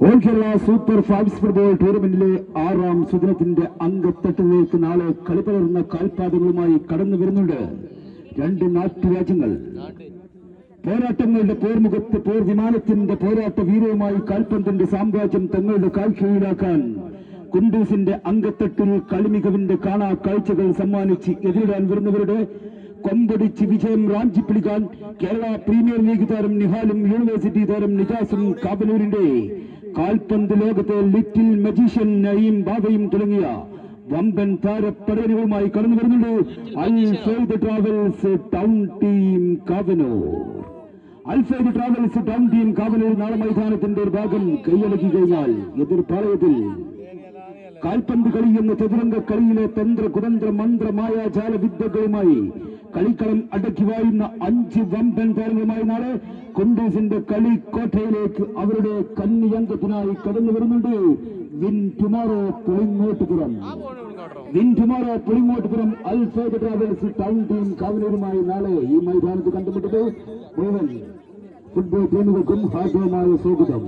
All Kerala super fives football ടൂർണമെന്റിലെ 6ാം സുദിനത്തിന്റെ അങ്കത്തട്ടിലേക്ക് നാളെ കളിപ്പടർന്ന കാൽപാദങ്ങളുമായി കടന്നു വരുന്നുണ്ട് രണ്ട് നാട്ടുരാജ്യങ്ങൾ. പോരാട്ടങ്ങളുടെ പോർമുഖത്ത് പോർ വിമാനത്തിന്റെ പോരാട്ട വീരവുമായി കാൽപന്തിന്റെ സാമ്രാജ്യം തങ്ങളുടെ കാൽക്കീഴിലാക്കാൻ കുണ്ടൂസിന്റെ അങ്കത്തട്ടിൽ കളിമികവിന്റെ കാണാ കാഴ്ചകൾ സമ്മാനിച്ച് എതിരിടാൻ വരുന്നവരുടെ കൊമ്പടിച്ച് വിജയം റാഞ്ചിപ്പിടിക്കാൻ കേരള പ്രീമിയർ ലീഗ് താരം നിഹാലും യൂണിവേഴ്സിറ്റി താരം നിജാസും കാബനൂരിന്റെ കാൽപന്ത് ലോകത്തെ ലിറ്റിൽ മജീഷ്യൻ നയീം ബാബയും തുടങ്ങിയ വമ്പൻ താരപ്പടയനുകളുമായി കടന്നു വരുന്നുണ്ട് അൽ ഫെയ്ദ് ട്രാവൽസ് ടൗൺ ടീം കാബനൂർ. അൽ ഫെയ്ദ് ട്രാവൽസ് ടൗൺ ടീം കാബനൂർ നാളെ മൈതാനത്തിന്റെ ഒരു ഭാഗം കൈയടക്കി കഴിഞ്ഞാൽ എതിർപാളയത്തിൽ കാൽപന്ത് കളി എന്ന ചതുരംഗ കളിയിലെ തന്ത്ര കുതന്ത്ര മന്ത്ര മായാജാല വിദ്യകളുമായി കളിക്കളം അടക്കി വാഴുന്ന 5 വമ്പൻ താരങ്ങളുമായി നാളെ കുണ്ടൂസിന്റെ കളിക്കോട്ടയിലേക്ക് അവരുടെ കന്നിയംഗത്തിനായി കടന്നു വരുന്നുണ്ട് win tomorrow Pulingottupuram. Win tomorrow Pulingottupuram Al Fayed travels town team കാവനൂരുമായി നാളെ ഈ മൈതാനത്ത് കണ്ടുമുട്ടത് മുഴുവൻ ഫുട്ബോൾ ടീമുകൾക്കും ഹാർദവമായ സ്വാഗതം.